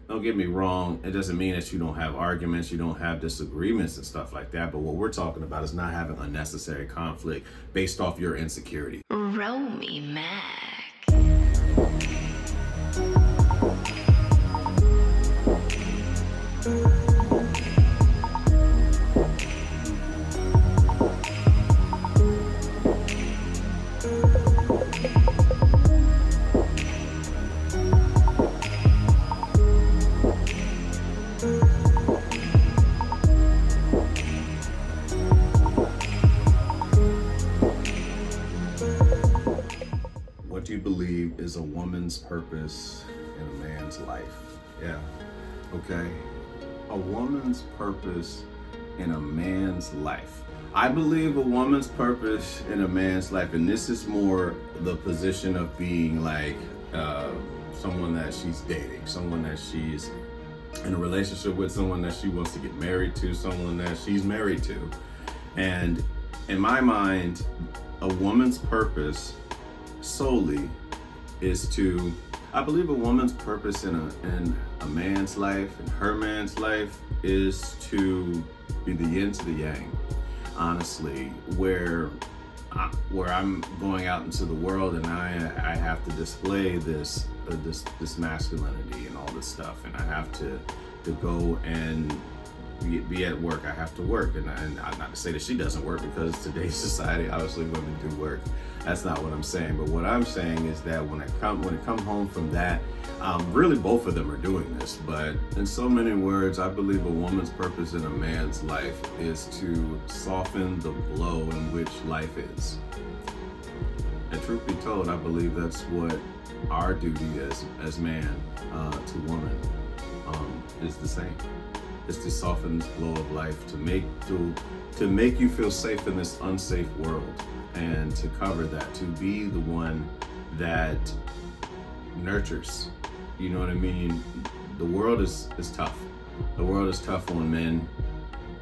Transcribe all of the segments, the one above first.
Don't get me wrong, it doesn't mean that you don't have arguments, you don't have disagreements and stuff like that. But what we're talking about is not having unnecessary conflict based off your insecurity. Roll me, Mac. What do you believe is a woman's purpose in a man's life? Yeah, okay. A woman's purpose in a man's life. I believe a woman's purpose in a man's life, and this is more the position of being like someone that she's dating, someone that she's in a relationship with, someone that she wants to get married to, someone that she's married to. And in my mind, a woman's purpose solely is to, I believe a woman's purpose in a man's life, in her man's life, is to be the yin to the yang, honestly, where I'm going out into the world and I have to display this masculinity and all this stuff, and I have to go and be at work. I have to work, and not to say that she doesn't work, because today's society, obviously women do work. That's not what I'm saying. But what I'm saying is that when it come home from that, really both of them are doing this. But in so many words, I believe a woman's purpose in a man's life is to soften the blow in which life is. And truth be told, I believe that's what our duty as man to woman is the same. Is to soften this blow of life, to make you feel safe in this unsafe world, and to cover that, to be the one that nurtures. You know what I mean? The world is tough. The world is tough on men,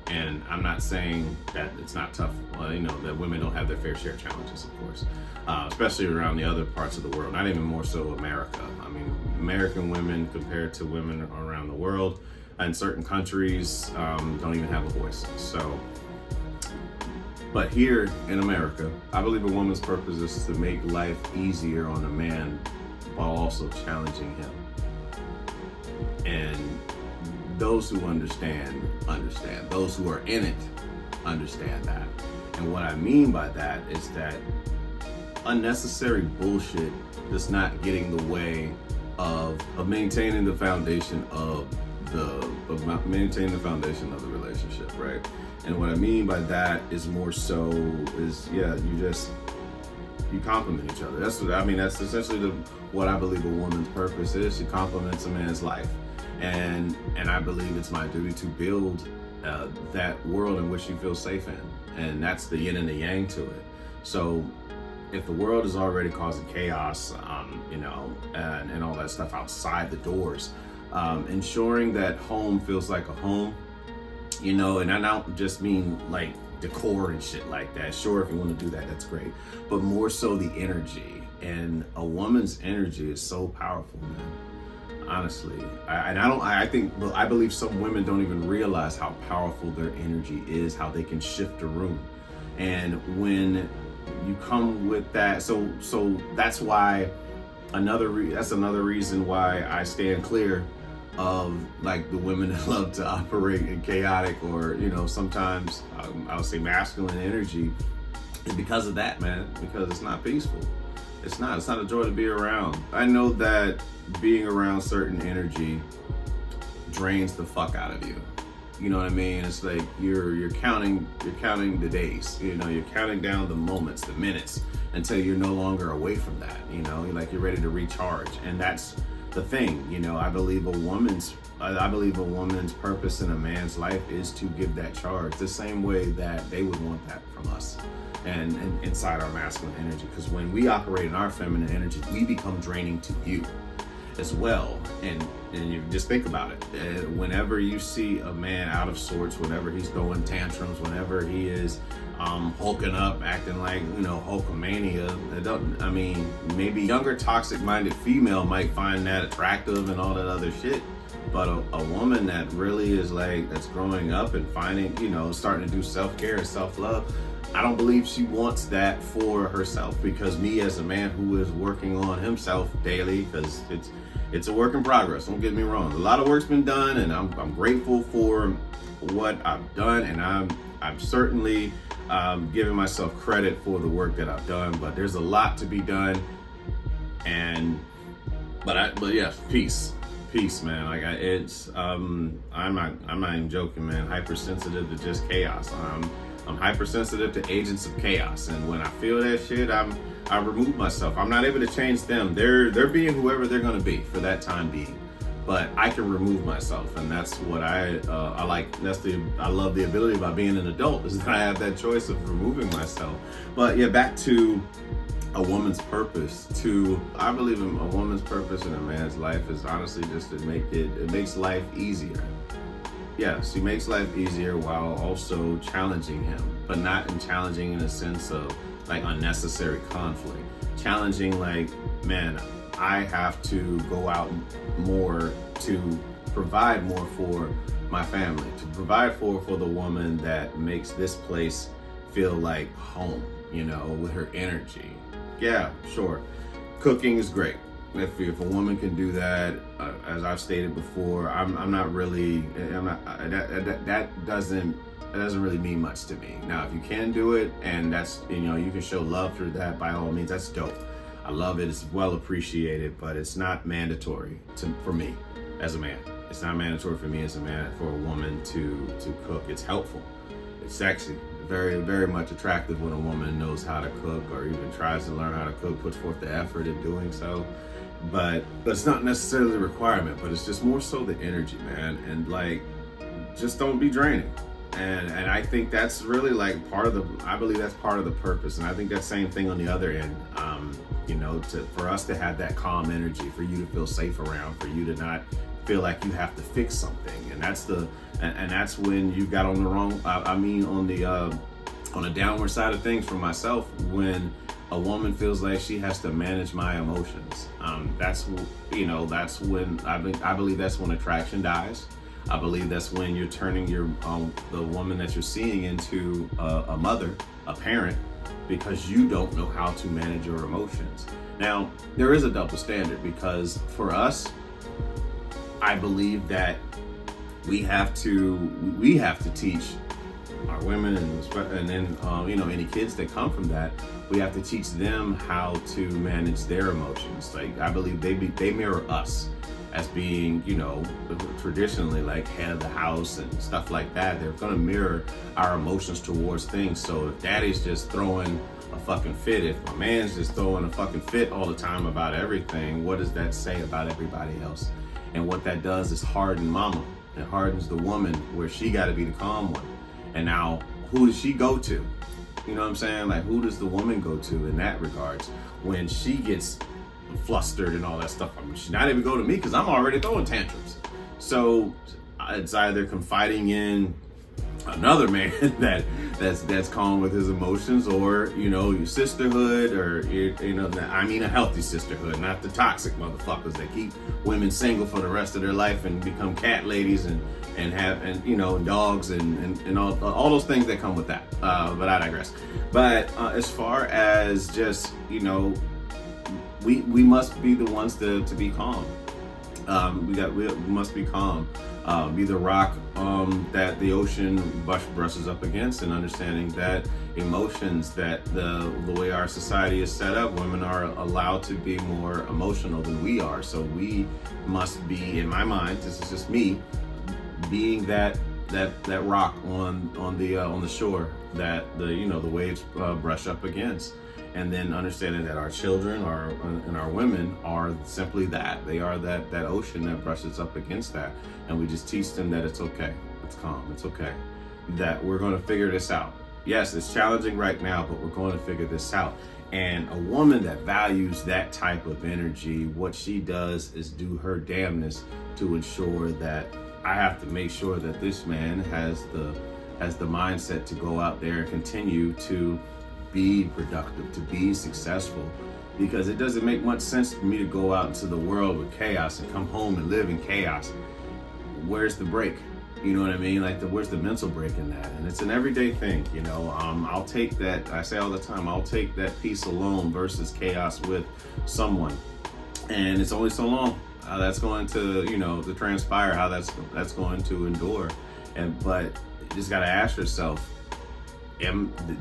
and I'm not saying that it's not tough. Well, that women don't have their fair share of challenges, of course, especially around the other parts of the world. Not even more so America. I mean, American women compared to women around the world, in certain countries, don't even have a voice. So, but here in America, I believe a woman's purpose is to make life easier on a man while also challenging him. And those who understand. Those who are in it understand that. And what I mean by that is that unnecessary bullshit does not get in the way of maintaining the foundation of the relationship, right? And what I mean by that is more so is, you complement each other. That's essentially what I believe a woman's purpose is. She complements a man's life, and I believe it's my duty to build that world in which she feels safe in, and that's the yin and the yang to it. So if the world is already causing chaos, and all that stuff outside the doors, ensuring that home feels like a home you know, and I don't just mean like decor and shit like that. Sure, if you want to do that, that's great. But more so the energy. And a woman's energy is so powerful, man. Honestly. I believe some women don't even realize how powerful their energy is, how they can shift a room. And when you come with that, so that's why that's another reason why I stand clear of like the women that love to operate in chaotic or, you know, sometimes I would say masculine energy, is because of that, man, because it's not peaceful. It's not a joy to be around. I know that being around certain energy drains the fuck out of you. You know what I mean? It's like you're counting the days, you know, you're counting down the moments, the minutes, until you're no longer away from that, you know, you're ready to recharge. And that's the thing, you know, I believe a woman's purpose in a man's life is to give that charge the same way that they would want that from us and inside our masculine energy. Because when we operate in our feminine energy, we become draining to you as well. And you just think about it. Whenever you see a man out of sorts, whenever he's throwing tantrums, whenever he is hulking up, acting like, you know, Hulkamania, maybe younger toxic-minded female might find that attractive and all that other shit. But a woman that really is like, that's growing up and finding, you know, starting to do self-care and self-love, I don't believe she wants that for herself. Because me as a man who is working on himself daily, because it's a work in progress, don't get me wrong. A lot of work's been done, and I'm grateful for what I've done, and I'm certainly giving myself credit for the work that I've done. But there's a lot to be done, but yeah, peace, man. Like I'm not even joking, man. Hypersensitive to just chaos. I'm hypersensitive to agents of chaos, and when I feel that shit, I remove myself. I'm not able to change them. They're being whoever they're gonna be for that time being, but I can remove myself, and that's what I like. I love the ability by being an adult, is that I have that choice of removing myself. But yeah, back to a woman's purpose. I believe in a woman's purpose in a man's life is honestly just it makes life easier. Yes, she makes life easier while also challenging him, but not challenging in a sense of like unnecessary conflict. Challenging like, man, I have to go out more to provide more for my family, to provide for the woman that makes this place feel like home, you know, with her energy. Yeah, sure. Cooking is great. If a woman can do that, as I've stated before, that doesn't really mean much to me. Now, if you can do it, and that's, you know, you can show love through that, by all means, that's dope. I love it. It's well appreciated, but it's not mandatory for me as a man. It's not mandatory for me as a man for a woman to cook. It's helpful. It's sexy. Very, very much attractive when a woman knows how to cook or even tries to learn how to cook, puts forth the effort in doing so. But it's not necessarily a requirement, but it's just more so the energy, man. And like, just don't be draining. And I think that's really like I believe that's part of the purpose. And I think that same thing on the other end, you know, for us to have that calm energy, for you to feel safe around, for you to not feel like you have to fix something. And that's when you got on the wrong, on the downward side of things for myself, when a woman feels like she has to manage my emotions. That's when I believe that's when attraction dies. I believe that's when you're turning the woman that you're seeing into a mother, a parent, because you don't know how to manage your emotions. Now, there is a double standard, because for us, I believe that we have to teach our women and then you know, any kids that come from that, we have to teach them how to manage their emotions. Like, I believe they mirror us as being, you know, traditionally like head of the house and stuff like that. They're gonna mirror our emotions towards things. So if daddy's just throwing a fucking fit, if my man's just throwing a fucking fit all the time about everything, what does that say about everybody else? And what that does is harden mama. It hardens the woman, where she gotta be the calm one. And now, who does she go to? You know what I'm saying? Like, who does the woman go to in that regards when she gets flustered and all that stuff? I mean, she's not even go to me because I'm already throwing tantrums. So it's either confiding in another man that's calm with his emotions, or your sisterhood, or I mean a healthy sisterhood, not the toxic motherfuckers that keep women single for the rest of their life and become cat ladies and dogs and all those things that come with that. But I digress. But as far as just we must be the ones to be calm. We must be calm. Be the rock that the ocean brushes up against, and understanding that emotions, that the way our society is set up, women are allowed to be more emotional than we are. So we must be, in my mind, this is just me, being that rock on the shore that the waves brush up against. And then understanding that our children and our women are simply that. They are that ocean that brushes up against that. And we just teach them that it's okay, it's calm, it's okay, that we're going to figure this out. Yes, it's challenging right now, but we're going to figure this out. And a woman that values that type of energy, what she does is do her damnness to ensure that I have to make sure that this man has the mindset to go out there and continue to be productive, to be successful, because it doesn't make much sense for me to go out into the world with chaos and come home and live in chaos. Where's the break? You know what I mean? Like, where's the mental break in that? And it's an everyday thing, I'll take that. I say all the time, I'll take that peace alone versus chaos with someone. And it's only so long that's going to transpire, how that's going to endure. But you just got to ask yourself,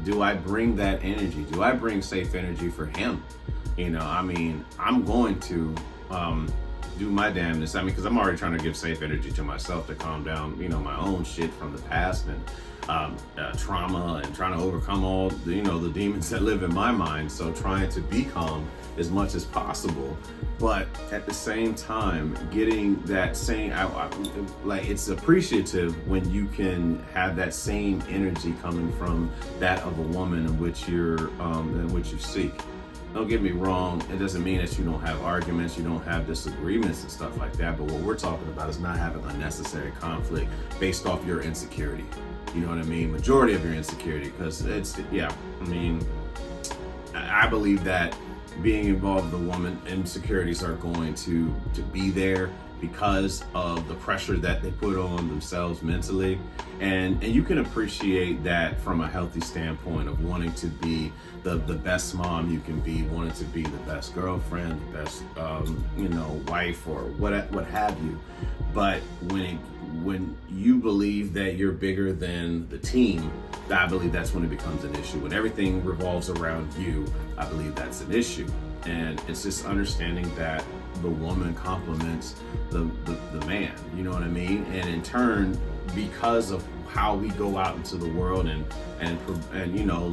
do I bring that energy? Do I bring safe energy for him? I'm going to do my damnness. Because I'm already trying to give safe energy to myself to calm down, my own shit from the past and trauma, and trying to overcome all the demons that live in my mind. So trying to be calm as much as possible, but at the same time getting that same, it's appreciative when you can have that same energy coming from that of a woman in which you seek. Don't get me wrong, it doesn't mean that you don't have arguments, you don't have disagreements and stuff like that, but what we're talking about is not having unnecessary conflict based off your insecurity. You know what I mean? Majority of your insecurity, because I believe that being involved with a woman, insecurities are going to be there because of the pressure that they put on themselves mentally. And you can appreciate that from a healthy standpoint of wanting to be the best mom you can be, wanting to be the best girlfriend, the best wife, or what have you. But when you believe that you're bigger than the team, I believe that's when it becomes an issue. When everything revolves around you, I believe that's an issue. And it's just understanding that the woman complements the man, you know what I mean? And in turn, because of how we go out into the world and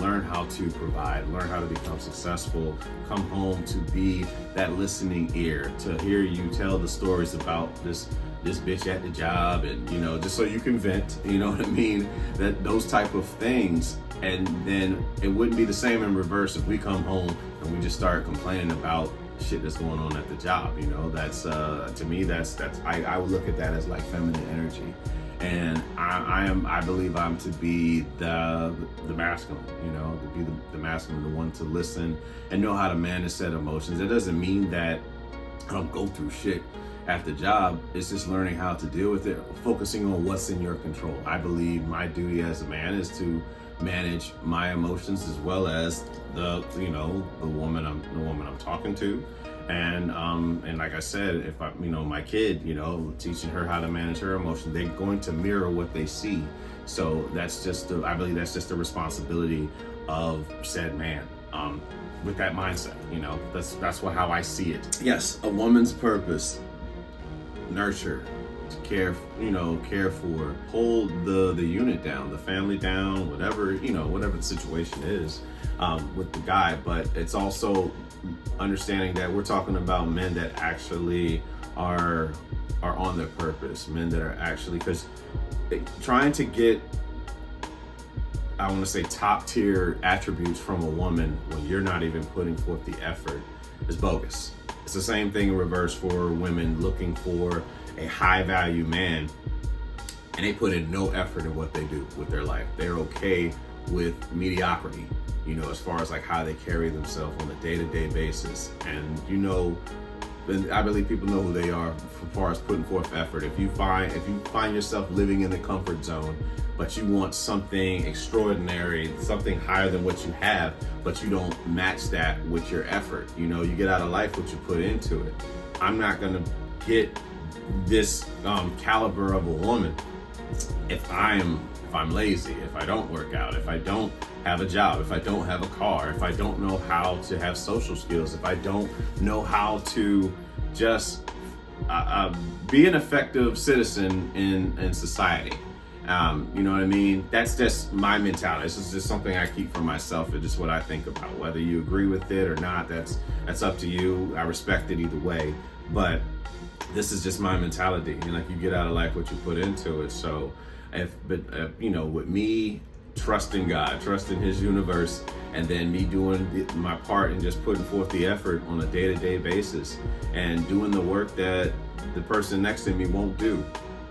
learn how to provide, learn how to become successful, come home to be that listening ear, to hear you tell the stories about this bitch at the job, and just so you can vent, you know what I mean, that those type of things. And then it wouldn't be the same in reverse if we come home and we just start complaining about shit that's going on at the job. That's to me, that's I would look at that as like feminine energy. And I believe I'm to be the masculine, to be the masculine, the one to listen and know how to manage said emotions. It doesn't mean that I don't go through shit at the job. It's just learning how to deal with it, focusing on what's in your control. I believe my duty as a man is to manage my emotions, as well as the woman I'm talking to. And like I said, if my kid, teaching her how to manage her emotions, they're going to mirror what they see. So I believe that's just the responsibility of said man. With that mindset, that's how I see it. Yes, a woman's purpose: nurture, to care for, hold the unit down, the family down, whatever the situation is with the guy. But it's also understanding that we're talking about men that actually are on their purpose, men that are actually, because trying to get, I want to say, top tier attributes from a woman when you're not even putting forth the effort is bogus. It's the same thing in reverse for women looking for a high value man and they put in no effort in what they do with their life. They're okay with mediocrity, you know, as far as like how they carry themselves on a day-to-day basis. And you know, I believe people know who they are as far as putting forth effort. If you find yourself living in the comfort zone, but you want something extraordinary, something higher than what you have, but you don't match that with your effort, you know, you get out of life what you put into it. I'm not gonna get this caliber of a woman if I'm lazy, if I don't work out, if I don't have a job, if I don't have a car, if I don't know how to have social skills, if I don't know how to just be an effective citizen in society. You know what I mean? That's just my mentality. This is just something I keep for myself. It's just what I think about. Whether you agree with it or not, that's up to you. I respect it either way. But this is just my mentality. And like, you get out of life what you put into it. So you know, with me trusting God, trusting His universe, and then me doing my part and just putting forth the effort on a day-to-day basis and doing the work that the person next to me won't do,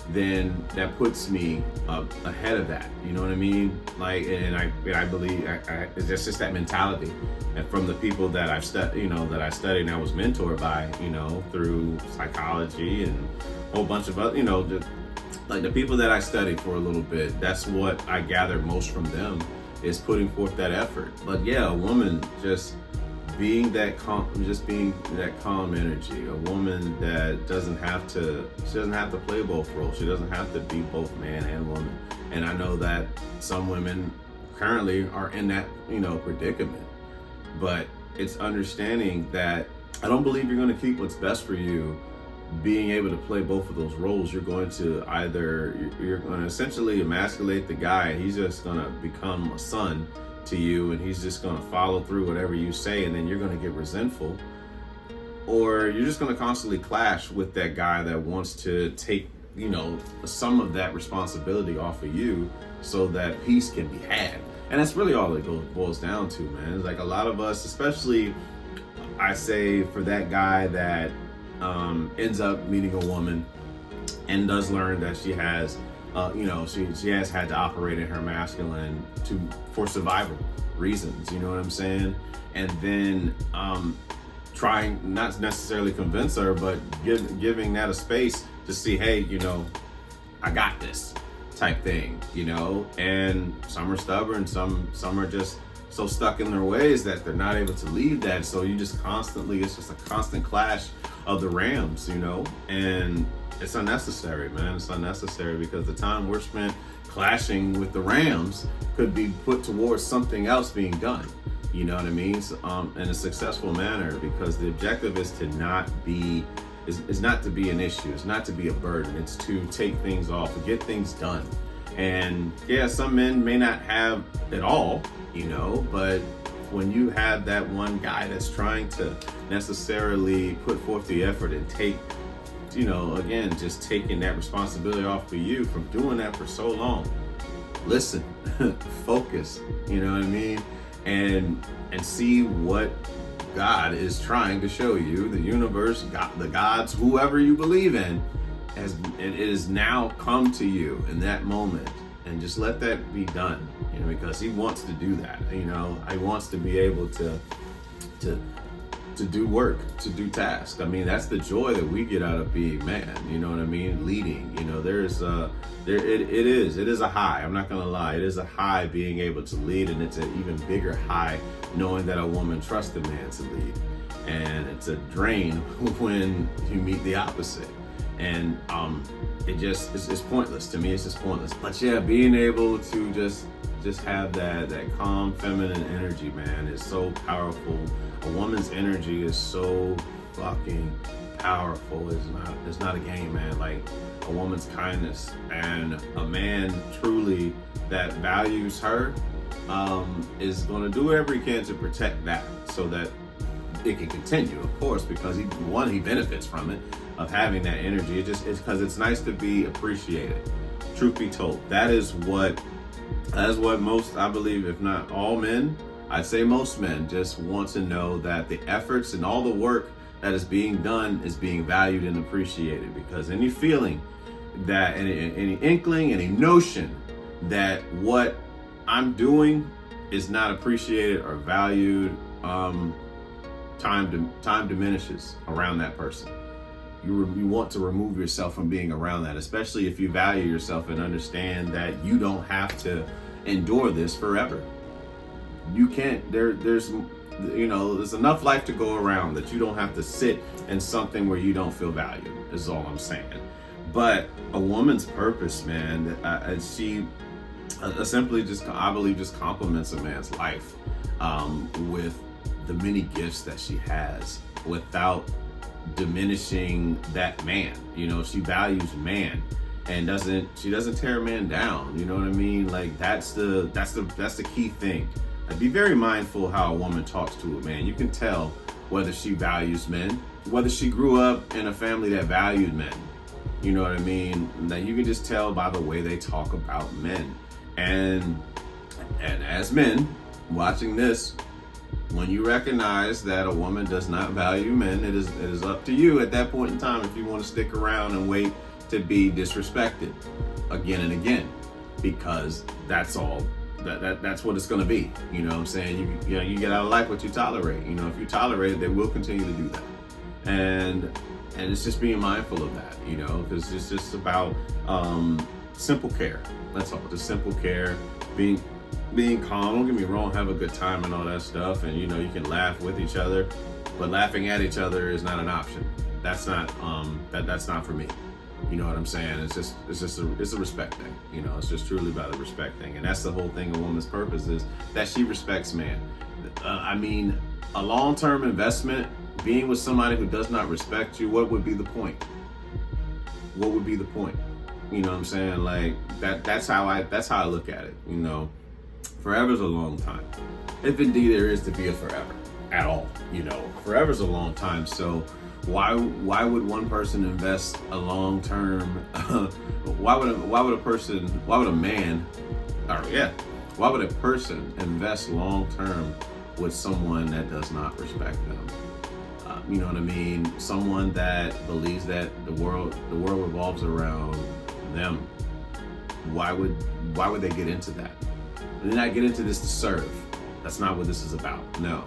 then that puts me ahead of that. You know what I mean? Like, and I believe it's just that mentality. And from the people that I've studied, you know, that I studied and I was mentored by, you know, through psychology and a whole bunch of other, you know, just like the people that I studied for a little bit, that's what I gathered most from them, is putting forth that effort. But yeah, a woman just being that calm energy, a woman that doesn't have to play both roles. She doesn't have to be both man and woman. And I know that some women currently are in that, you know, predicament. But it's understanding that I don't believe you're going to keep what's best for you being able to play both of those roles. You're going to essentially emasculate the guy, and he's just going to become a son to you, and he's just going to follow through whatever you say, and then you're going to get resentful. Or you're just going to constantly clash with that guy that wants to take, you know, some of that responsibility off of you so that peace can be had. And that's really all it boils down to, man. It's like a lot of us, especially I say for that guy that ends up meeting a woman and does learn that she has, you know, she has had to operate in her masculine for survival reasons, you know what I'm saying? And then trying not necessarily convince her, but giving that a space to see, hey, you know, I got this type thing, you know? And some are stubborn, some are just so stuck in their ways that they're not able to leave that. So you just constantly, it's just a constant clash of the rams, you know? And it's unnecessary, man. It's unnecessary because the time we're spent clashing with the rams could be put towards something else being done, you know what I mean? So, in a successful manner, because the objective is to not be an issue. It's not to be a burden. It's to take things off, to get things done. And yeah, some men may not have it all, you know, but when you have that one guy that's trying to necessarily put forth the effort and take, you know, again, just taking that responsibility off of you from doing that for so long, listen, focus, you know what I mean? And see what God is trying to show you, the universe, God, the gods, whoever you believe in, it has now come to you in that moment, and just let that be done, you know, because He wants to do that, you know. He wants to be able to do work, to do tasks. I mean, that's the joy that we get out of being man, you know what I mean? Leading, you know, it is a high. I'm not gonna lie, it is a high being able to lead, and it's an even bigger high knowing that a woman trusts a man to lead. And it's a drain when you meet the opposite. And it's pointless to me. It's just pointless. But yeah, being able to just have that calm feminine energy, man, is so powerful. A woman's energy is so fucking powerful. It's not a game, man. Like a woman's kindness, and a man truly that values her is going to do whatever he can to protect that, so that it can continue, of course, because he benefits from it, of having that energy. It's because it's nice to be appreciated. Truth be told, that is what most, I believe, if not all men, I'd say most men just want to know that the efforts and all the work that is being done is being valued and appreciated, because any feeling that any inkling, any notion that what I'm doing is not appreciated or valued, time diminishes around that person. You want to remove yourself from being around that, especially if you value yourself and understand that you don't have to endure this forever. You can't. There's enough life to go around that you don't have to sit in something where you don't feel valued. Is all I'm saying. But a woman's purpose, man, she simply just, I believe, just complements a man's life with the many gifts that she has, without diminishing that man. She values man and she doesn't tear a man down. You know what I mean? Like that's the key thing. Like, be very mindful how a woman talks to a man. You can tell whether she values men, whether she grew up in a family that valued men. You know what I mean? That you can just tell by the way they talk about men. And as men watching this, when you recognize that a woman does not value men, it is up to you at that point in time if you want to stick around and wait to be disrespected again and again, because that's all that's what it's going to be. You know what I'm saying? You get out of life what you tolerate. If you tolerate it, they will continue to do that. And it's just being mindful of that, because it's just about simple care. That's all. Just simple care, being calm. Don't get me wrong, have a good time and all that stuff, and you can laugh with each other, but laughing at each other is not an option. That's not that's not for me. You know what I'm saying? It's a respect thing. It's just truly about a respect thing, and that's the whole thing. A woman's purpose is that she respects man. A long-term investment, being with somebody who does not respect you, what would be the point? What would be the point? You know what I'm saying? Like that's how I look at it. Forever's a long time, if indeed there is to be a forever at all. Forever's a long time. So why would one person invest a long term? Why would a person invest long term with someone that does not respect them? You know what I mean? Someone that believes that the world revolves around them. Why would they get into that? They're not get into this to serve. That's not what this is about. No.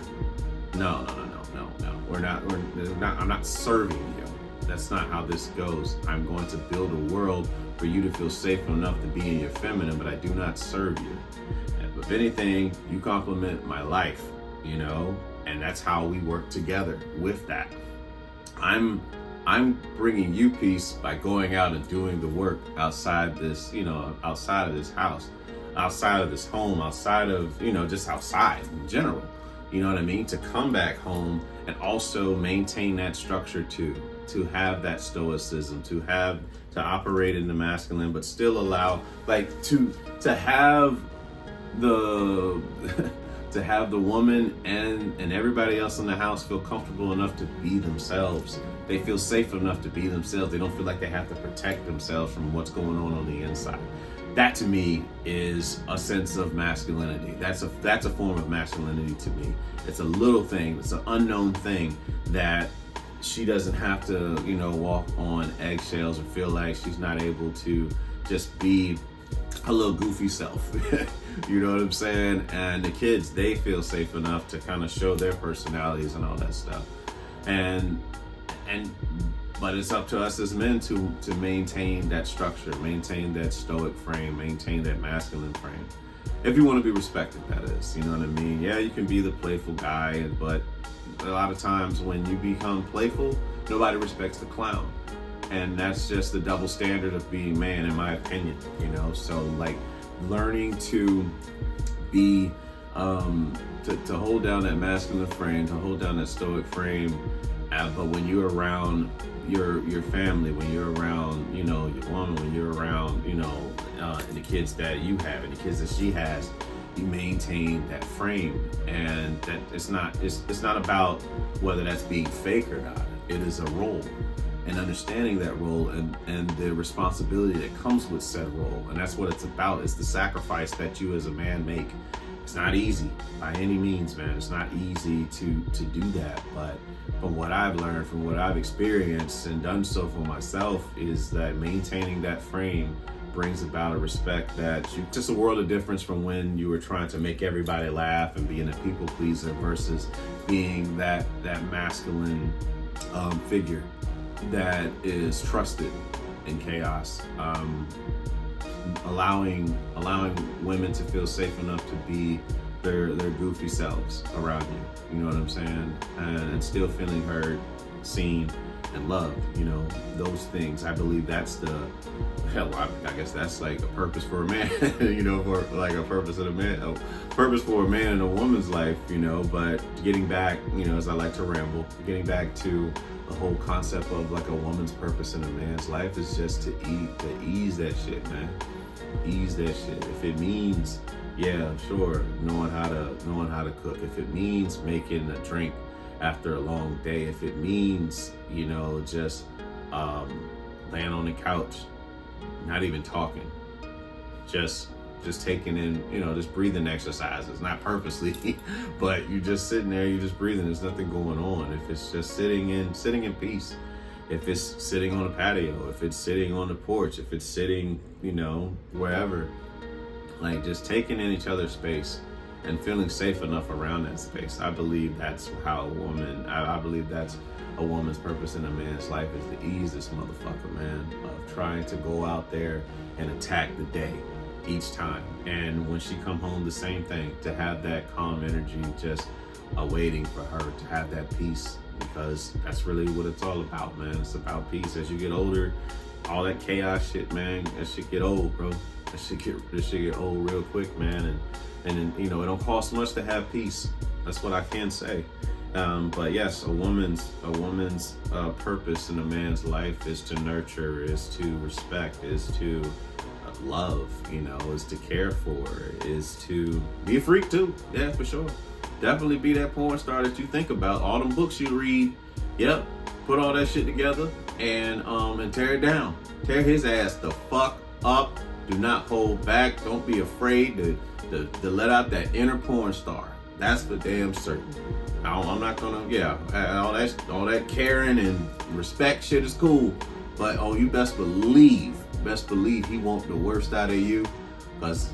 I'm not serving you. That's not how this goes. I'm going to build a world for you to feel safe enough to be in your feminine, but I do not serve you. And if anything, you complement my life, and that's how we work together with that. I'm bringing you peace by going out and doing the work outside this, outside of this house, outside of this home, outside of, just outside in general. You know what I mean? To come back home and also maintain that structure too, to have that stoicism, to operate in the masculine, but still allow, like, to have the to have the woman and everybody else in the house feel comfortable enough to be themselves. They feel safe enough to be themselves. They don't feel like they have to protect themselves from what's going on the inside. That to me is a sense of masculinity. That's a form of masculinity to me. It's a little thing. It's an unknown thing that she doesn't have to, walk on eggshells or feel like she's not able to just be a little goofy self. You know what I'm saying? And the kids, they feel safe enough to kind of show their personalities and all that stuff. But it's up to us as men to maintain that structure, maintain that stoic frame, maintain that masculine frame. If you want to be respected, that is. You know what I mean? Yeah, you can be the playful guy, but a lot of times when you become playful, nobody respects the clown. And that's just the double standard of being man, in my opinion. So like learning to be, to hold down that masculine frame, to hold down that stoic frame. But when you're around your family, when you're around, your woman, when you're around, the kids that you have and the kids that she has, you maintain that frame. And that it's not about whether that's being fake or not. It is a role. and understanding that role and the responsibility that comes with said role. And that's what it's about. It's the sacrifice that you as a man make. It's not easy by any means, man. It's not easy to do that. But from what I've learned, from what I've experienced and done so for myself, is that maintaining that frame brings about a respect that just a world of difference from when you were trying to make everybody laugh and being a people pleaser versus being that masculine figure that is trusted in chaos. Allowing women to feel safe enough to be their goofy selves around you. You know what I'm saying? And still feeling heard, seen, and loved. You know, those things. I believe that's the hell. I guess that's like a purpose for a man. You know, for like a purpose for a man in a woman's life. You know, but getting back, you know, as I like to ramble, getting back to the whole concept of like a woman's purpose in a man's life is just to ease that shit, man. Ease that shit. If it means, yeah, sure, knowing how to cook. If it means making a drink after a long day. If it means, you know, just laying on the couch, not even talking, just taking in, you know, just breathing exercises, not purposely, but you just sitting there, you just breathing. There's nothing going on. If it's just sitting in peace. If it's sitting on a patio, if it's sitting on the porch, if it's sitting, you know, wherever, like just taking in each other's space and feeling safe enough around that space. I believe that's how I believe that's a woman's purpose in a man's life, is to ease this motherfucker, man, of trying to go out there and attack the day each time. And when she come home, the same thing, to have that calm energy just awaiting for her, to have that peace. Because that's really what it's all about, man. It's about peace. As you get older, all that chaos shit, man, that shit get old, bro. That shit get old real quick, man. And you know, it don't cost much to have peace. That's what I can say. But yes, a woman's purpose in a man's life is to nurture, is to respect, is to love, you know, is to care for, is to be a freak too. Yeah, for sure. Definitely be that porn star that you think about. All them books you read, yep, put all that shit together and tear it down. Tear his ass the fuck up. Do not hold back. Don't be afraid to let out that inner porn star. That's for damn certain. I'm not gonna, all that caring and respect shit is cool, but you best believe he want the worst out of you. Because,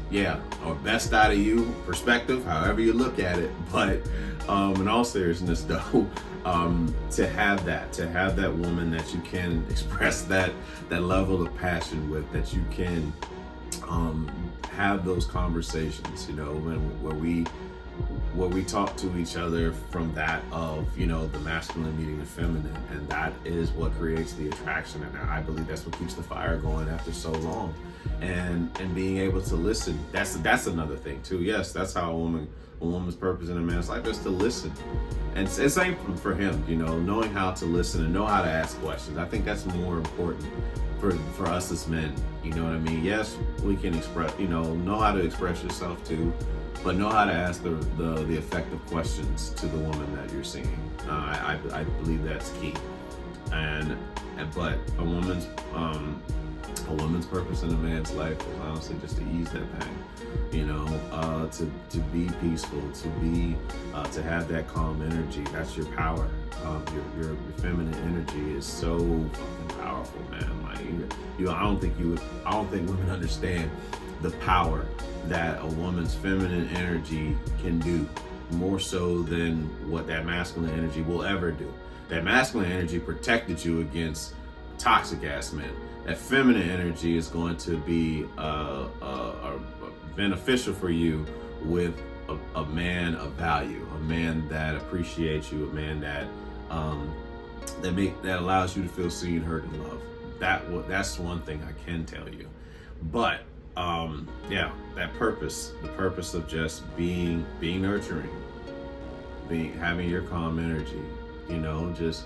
or best out of you, perspective, however you look at it. But in all seriousness, though, to have that woman that you can express that level of passion with, that you can have those conversations, you know, where we talk to each other from that of, you know, the masculine meeting the feminine, and that is what creates the attraction. And I believe that's what keeps the fire going after so long. And being able to listen, that's another thing too. Yes, that's how a woman's purpose in a man's life is to listen. And it's same for him, you know, knowing how to listen and know how to ask questions. I think that's more important for us as men. You know what I mean? Yes, we can express, you know how to express yourself too, but know how to ask the effective questions to the woman that you're seeing. I believe that's key. But a woman's purpose in a man's life is honestly just to ease that pain, you know, to be peaceful, to have that calm energy. That's your power. Your feminine energy is so fucking powerful, man. Like I don't think women understand the power that a woman's feminine energy can do, more so than what that masculine energy will ever do. That masculine energy protected you against toxic ass men. That feminine energy is going to be beneficial for you with a man of value, a man that appreciates you, a man that that allows you to feel seen, heard, and loved. That's one thing I can tell you. But that purpose, the purpose of just being nurturing, having your calm energy, you know, just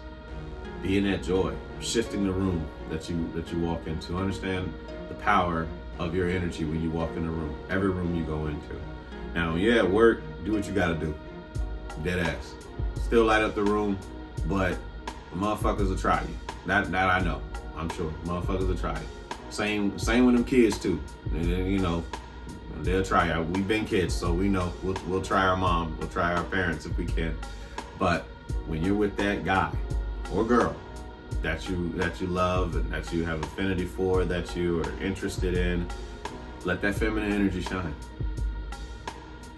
being that joy, shifting the room that you walk into. Understand the power of your energy when you walk in a room, every room you go into. Now, at work, do what you gotta do. Dead ass. Still light up the room, but motherfuckers will try you. That I know. I'm sure motherfuckers will try it. Same with them kids too. You know, they'll try it. We've been kids, so we know we'll try our mom, we'll try our parents if we can. But when you're with that guy or girl that you love and that you have affinity for, that you are interested in, let that feminine energy shine.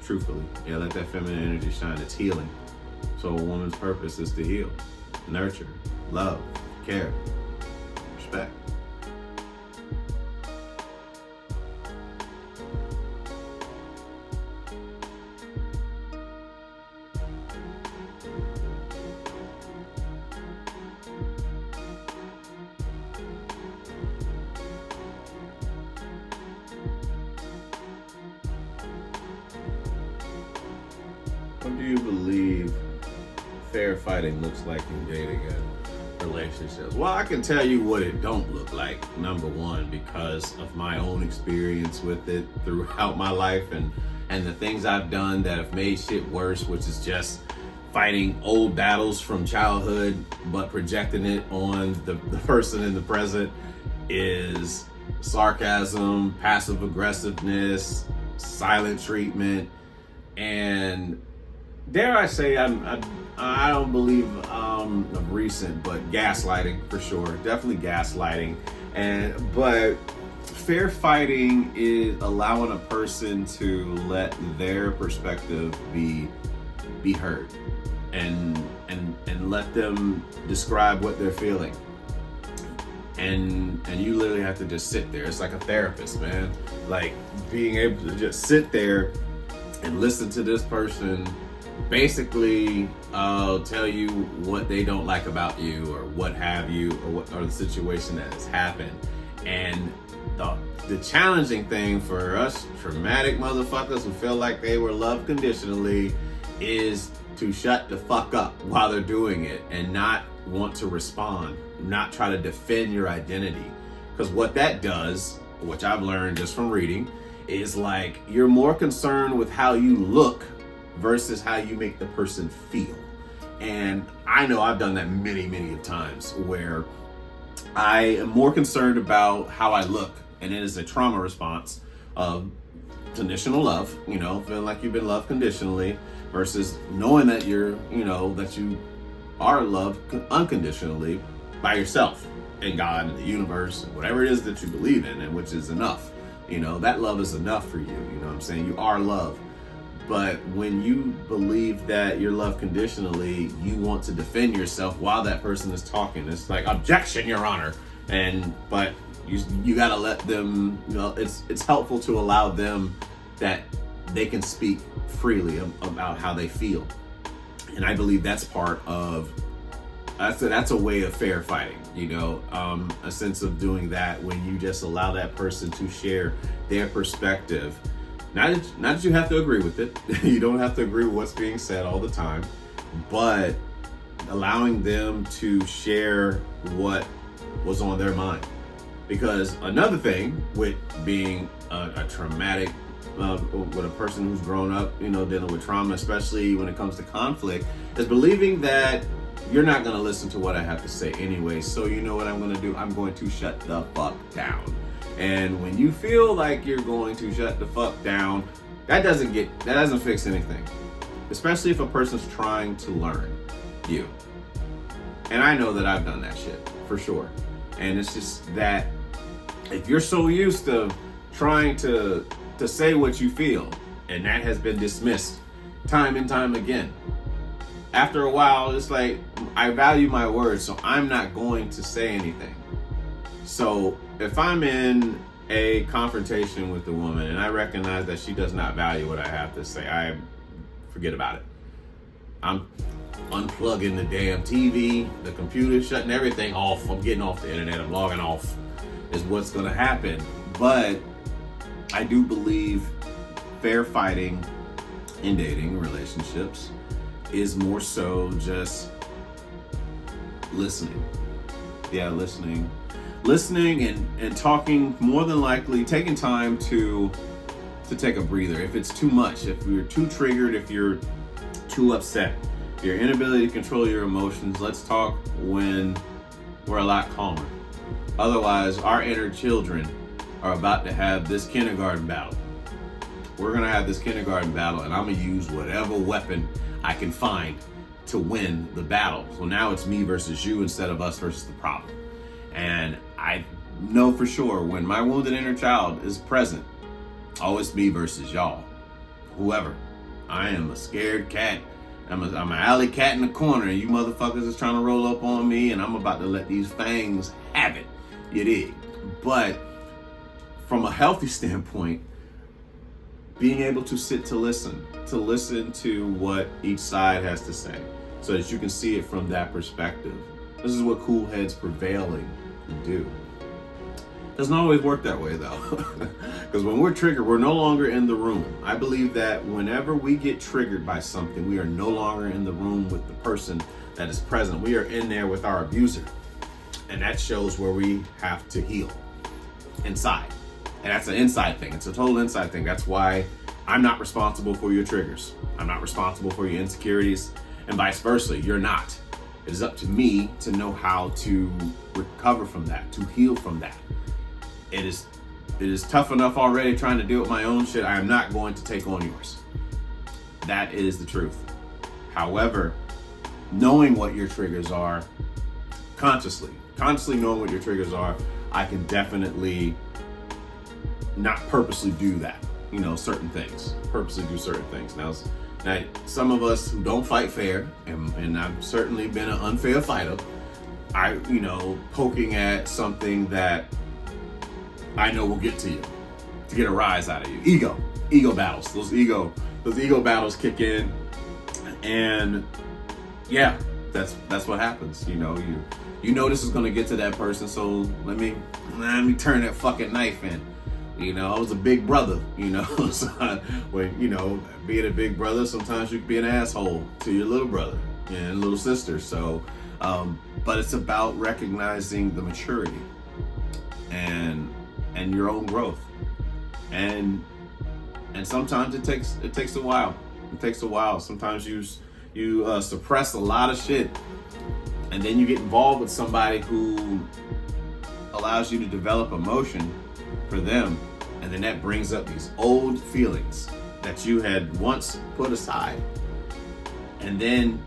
Truthfully, yeah, let that feminine energy shine. It's healing. So a woman's purpose is to heal, nurture, love, care, respect. What do you believe fair fighting looks like in dating and relationships? Well, I can tell you what it don't look like, number one, because of my own experience with it throughout my life and the things I've done that have made shit worse, which is just fighting old battles from childhood, but projecting it on the person in the present, is sarcasm, passive aggressiveness, silent treatment, and dare I say, I don't believe of recent, but gaslighting for sure, definitely gaslighting. But fair fighting is allowing a person to let their perspective be heard, and let them describe what they're feeling. And you literally have to just sit there. It's like a therapist, man. Like being able to just sit there and listen to this person basically tell you what they don't like about you or what have you, or the situation that has happened. And the challenging thing for us traumatic motherfuckers who feel like they were loved conditionally is to shut the fuck up while they're doing it and not want to respond, not try to defend your identity. Because what that does, which I've learned just from reading, is like you're more concerned with how you look versus how you make the person feel. And I know I've done that many times where I am more concerned about how I look, and it is a trauma response of conditional love, feeling like you've been loved conditionally, versus knowing that that you are loved unconditionally by yourself and God and the universe and whatever it is that you believe in, and which is enough. That love is enough for you. You know what I'm saying? You are loved. But when you believe that you're loved conditionally, you want to defend yourself while that person is talking. It's like, objection, Your Honor. But you gotta let them, it's helpful to allow them that they can speak freely about how they feel. And I believe that's that's a way of fair fighting, a sense of doing that when you just allow that person to share their perspective. Not that you have to agree with it. You don't have to agree with what's being said all the time, but allowing them to share what was on their mind. Because another thing with being a traumatic, with a person who's grown up, dealing with trauma, especially when it comes to conflict, is believing that you're not going to listen to what I have to say anyway. So you know what I'm going to do? I'm going to shut the fuck down. And when you feel like you're going to shut the fuck down, that doesn't fix anything. Especially if a person's trying to learn you. And I know that I've done that shit, for sure. And it's just that if you're so used to trying to say what you feel, and that has been dismissed time and time again, after a while, it's like, I value my words, so I'm not going to say anything. So if I'm in a confrontation with a woman and I recognize that she does not value what I have to say, I forget about it. I'm unplugging the damn TV, the computer, shutting everything off. I'm getting off the internet. I'm logging off is what's going to happen. But I do believe fair fighting in dating relationships is more so just listening. Yeah, listening and talking, more than likely taking time to take a breather. If it's too much, if you're too triggered, if you're too upset, your inability to control your emotions, let's talk when we're a lot calmer. Otherwise, our inner children are about to have this kindergarten battle. We're gonna have this kindergarten battle, and I'm gonna use whatever weapon I can find to win the battle. So now it's me versus you instead of us versus the problem. And I know for sure when my wounded inner child is present, oh, it's me versus y'all. Whoever. I am a scared cat. I'm an alley cat in the corner, and you motherfuckers is trying to roll up on me, and I'm about to let these fangs have it. You dig? But from a healthy standpoint, being able to sit to listen to what each side has to say, so that you can see it from that perspective. This is what cool heads prevailing do. Doesn't always work that way though, because when we're triggered, we're no longer in the room. I believe that whenever we get triggered by something, we are no longer in the room with the person that is present. We are in there with our abuser, and that shows where we have to heal inside. And that's an inside thing. It's a total inside thing. That's why I'm not responsible for your triggers. I'm not responsible for your insecurities, and vice versa. You're not. It is up to me to know how to recover from that, to heal from that. It is tough enough already trying to deal with my own shit. I am not going to take on yours. That is the truth. However, knowing what your triggers are, consciously knowing what your triggers are, I can definitely not purposely do that. Certain things. Purposely do certain things. Now, some of us who don't fight fair, and I've certainly been an unfair fighter, poking at something that I know will get to you, to get a rise out of you. Ego battles. Those ego battles kick in, and yeah, that's what happens. You know this is gonna get to that person, so let me turn that fucking knife in. I was a big brother, so being a big brother, sometimes you can be an asshole to your little brother and little sister. So, but it's about recognizing the maturity and your own growth, and sometimes it takes a while. It takes a while. Sometimes you suppress a lot of shit, and then you get involved with somebody who allows you to develop emotion for them. And then that brings up these old feelings that you had once put aside. And then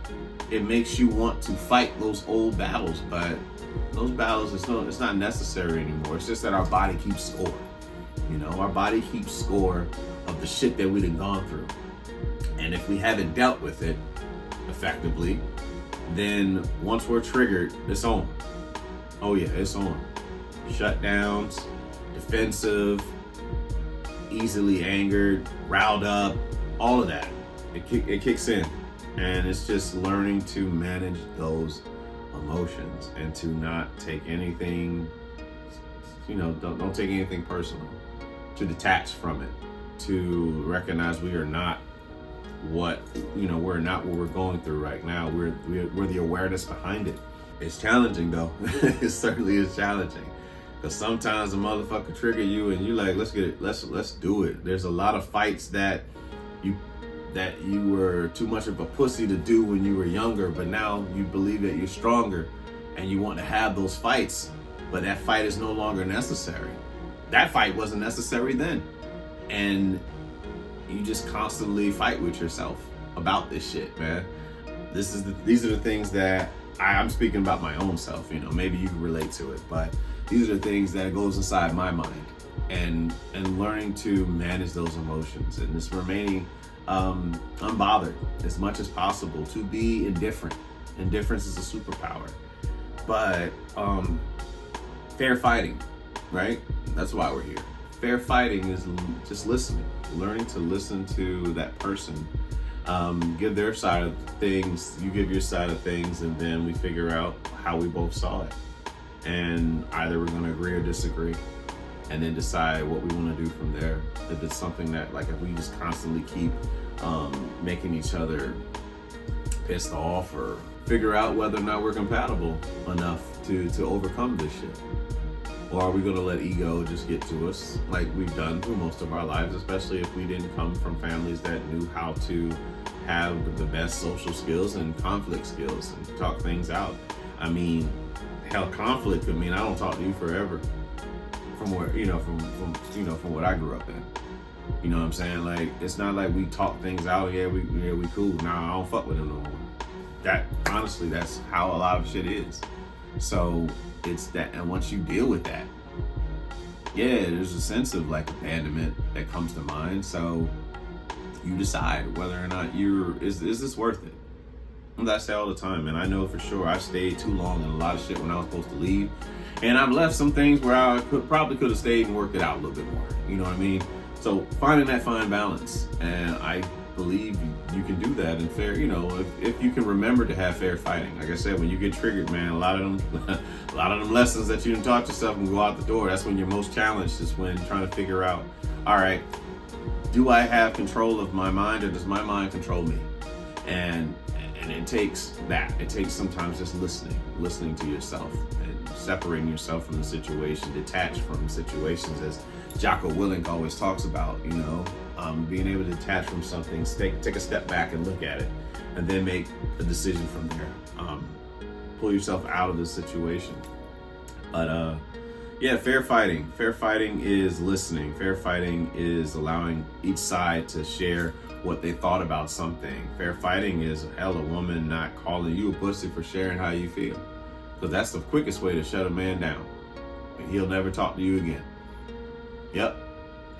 it makes you want to fight those old battles, but those battles, it's not necessary anymore. It's just that our body keeps score. Our body keeps score of the shit that we've gone through. And if we haven't dealt with it effectively, then once we're triggered, it's on. Oh yeah, it's on. Shutdowns, defensive, easily angered, riled up, all of that. It kicks in, and it's just learning to manage those emotions and to not take anything, don't take anything personal, to detach from it, to recognize we are not we're not what we're going through right now. We're the awareness behind it. It's challenging though. It certainly is challenging. Because sometimes a motherfucker trigger you and you like, let's get it, let's do it. There's a lot of fights that you were too much of a pussy to do when you were younger, but now you believe that you're stronger and you want to have those fights, but that fight is no longer necessary. That fight wasn't necessary then. And you just constantly fight with yourself about this shit, man. These are the things that I'm speaking about my own self, maybe you can relate to it, but these are the things that goes inside my mind, and learning to manage those emotions, and just remaining unbothered as much as possible, to be indifferent. Indifference is a superpower. But fair fighting, right? That's why we're here. Fair fighting is just listening, learning to listen to that person, give their side of things, you give your side of things, and then we figure out how we both saw it. And either we're going to agree or disagree, and then decide what we want to do from there. If it's something that, like, if we just constantly keep making each other pissed off, or figure out whether or not we're compatible enough to overcome this shit. Or are we going to let ego just get to us like we've done through most of our lives, especially if we didn't come from families that knew how to have the best social skills and conflict skills and talk things out. I mean, hell, conflict could mean I don't talk to you forever. From where, from what I grew up in. You know what I'm saying? Like, it's not like we talk things out. Yeah, we cool. Nah, I don't fuck with him no more. That, honestly, that's how a lot of shit is. So it's that, and once you deal with that, yeah, there's a sense of like abandonment that comes to mind. So you decide whether or not is this worth it? And I say all the time, and I know for sure I stayed too long in a lot of shit when I was supposed to leave. And I've left some things where I probably could have stayed and worked it out a little bit more. You know what I mean? So finding that fine balance, and I believe you can do that in fair. If you can remember to have fair fighting. Like I said, when you get triggered, man, a lot of them lessons that you done taught yourself and go out the door. That's when you're most challenged. Is when trying to figure out, all right, do I have control of my mind, or does my mind control me? And it takes that. It takes sometimes just listening to yourself and separating yourself from the situation, detached from situations, as Jocko Willink always talks about, being able to detach from something, take a step back and look at it, and then make a decision from there. Pull yourself out of the situation. But yeah, fair fighting. Fair fighting is listening. Fair fighting is allowing each side to share what they thought about something. Fair fighting is, hell, a woman not calling you a pussy for sharing how you feel. Because that's the quickest way to shut a man down. And he'll never talk to you again. Yep.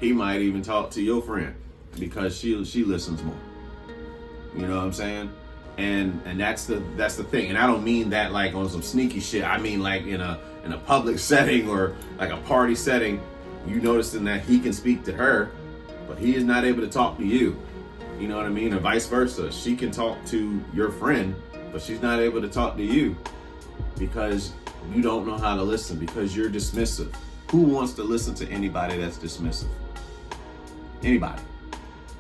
He might even talk to your friend because she listens more. You know what I'm saying? And that's the thing. And I don't mean that like on some sneaky shit. I mean like in a public setting or like a party setting, you noticing that he can speak to her, but he is not able to talk to you. You know what I mean? Or vice versa. She can talk to your friend, but she's not able to talk to you because you don't know how to listen, because you're dismissive. Who wants to listen to anybody that's dismissive? Anybody.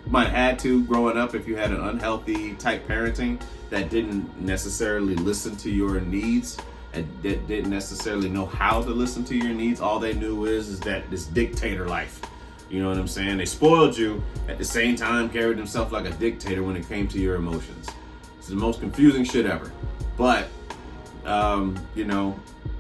You might have had to growing up if you had an unhealthy type parenting that didn't necessarily listen to your needs and that didn't necessarily know how to listen to your needs. All they knew is that this dictator life. You know what I'm saying? They spoiled you, at the same time carried themselves like a dictator when it came to your emotions. It's the most confusing shit ever. But,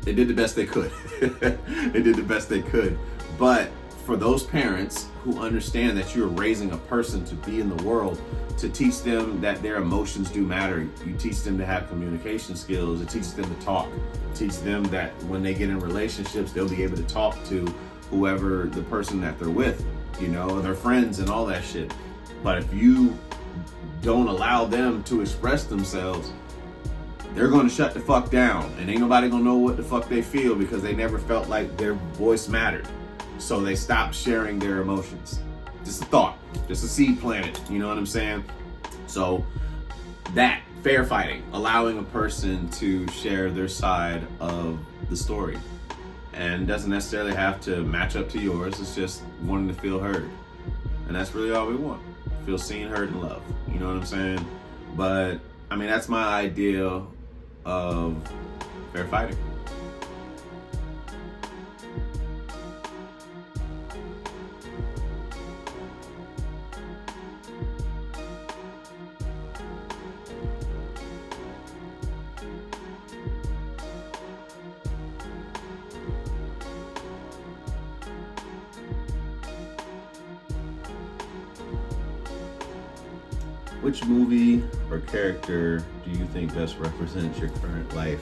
they did the best they could. They did the best they could. But for those parents who understand that you're raising a person to be in the world, to teach them that their emotions do matter, you teach them to have communication skills, it teaches them to talk, teach them that when they get in relationships, they'll be able to talk to whoever the person that they're with, their friends and all that shit. But if you don't allow them to express themselves, they're going to shut the fuck down, and ain't nobody going to know what the fuck they feel because they never felt like their voice mattered. So they stop sharing their emotions. Just a thought, just a seed planted, you know what I'm saying? So that, fair fighting, allowing a person to share their side of the story. And doesn't necessarily have to match up to yours. It's just wanting to feel heard. And that's really all we want. Feel seen, heard, and loved. You know what I'm saying? But, that's my idea of fair fighting. Which movie or character do you think best represents your current life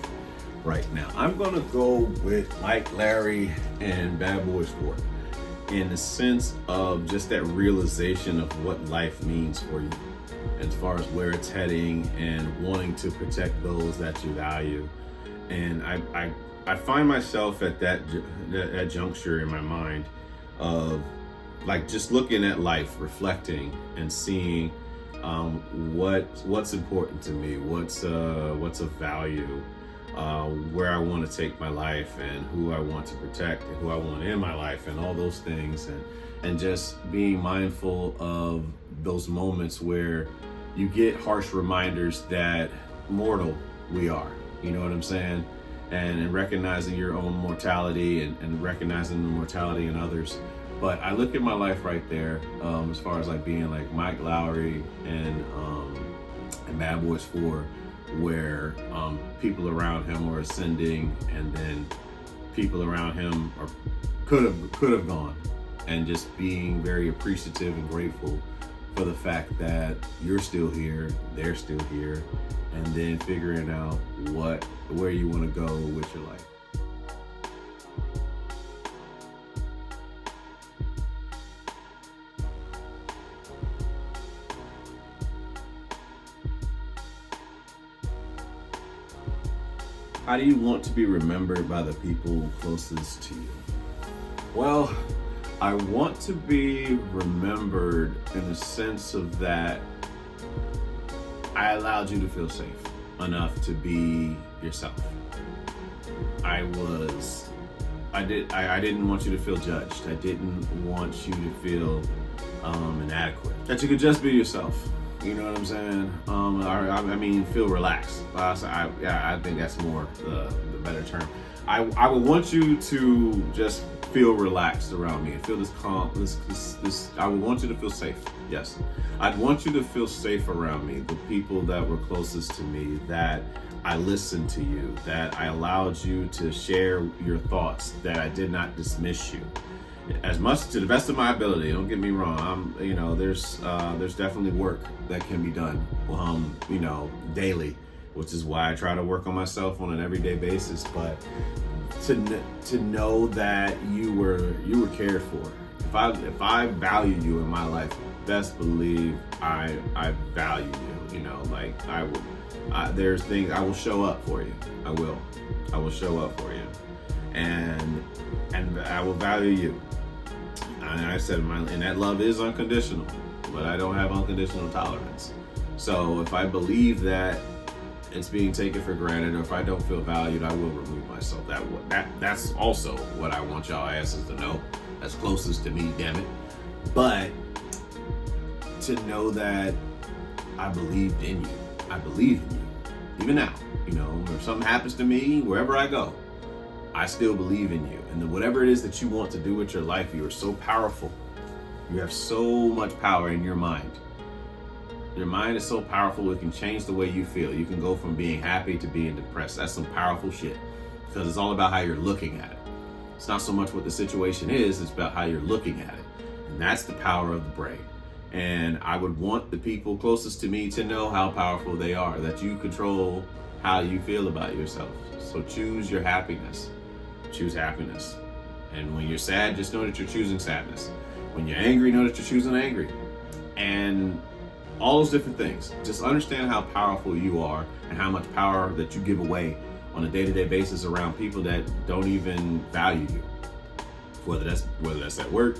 right now? I'm going to go with Mike, Larry, and Bad Boys 4 in the sense of just that realization of what life means for you as far as where it's heading and wanting to protect those that you value. And I find myself at that juncture in my mind of like just looking at life, reflecting and seeing what's important to me, what's of value, where I want to take my life and who I want to protect and who I want in my life and all those things, and just being mindful of those moments where you get harsh reminders that mortal we are, you know what I'm saying? And recognizing your own mortality and recognizing the mortality in others. But I look at my life right there, as far as like being like Mike Lowry and Bad Boys 4, where people around him were ascending, and then people around him could have gone, and just being very appreciative and grateful for the fact that you're still here, they're still here, and then figuring out where you want to go with your life. How do you want to be remembered by the people closest to you? Well, I want to be remembered in the sense of that I allowed you to feel safe enough to be yourself. I didn't want you to feel judged. I didn't want you to feel inadequate. That you could just be yourself. You know what I'm saying? I mean, feel relaxed. I think that's more the better term. I would want you to just feel relaxed around me and feel this calm, this. I would want you to feel safe. Yes, I'd want you to feel safe around me. The people that were closest to me, that I listened to you, that I allowed you to share your thoughts, that I did not dismiss you. As much to the best of my ability, don't get me wrong. There's definitely work that can be done, daily, which is why I try to work on myself on an everyday basis. But to know that you were cared for. If I value you in my life, best believe I value you. There's things I will show up for you. I will show up for you, and I will value you. And I said, and that love is unconditional, but I don't have unconditional tolerance. So if I believe that it's being taken for granted, or if I don't feel valued, I will remove myself. That's also what I want y'all asses to know, that's closest to me, damn it. But to know that I believed in you. I believe in you. Even now, if something happens to me, wherever I go, I still believe in you. And then whatever it is that you want to do with your life, you are so powerful. You have so much power in your mind. Your mind is so powerful, it can change the way you feel. You can go from being happy to being depressed. That's some powerful shit, because it's all about how you're looking at it. It's not so much what the situation is, it's about how you're looking at it. And that's the power of the brain. And I would want the people closest to me to know how powerful they are, that you control how you feel about yourself. So choose your happiness. Choose happiness. And when you're sad, just know that you're choosing sadness. When you're angry, know that you're choosing angry. And all those different things. Just understand how powerful you are and how much power that you give away on a day-to-day basis around people that don't even value you. Whether that's at work,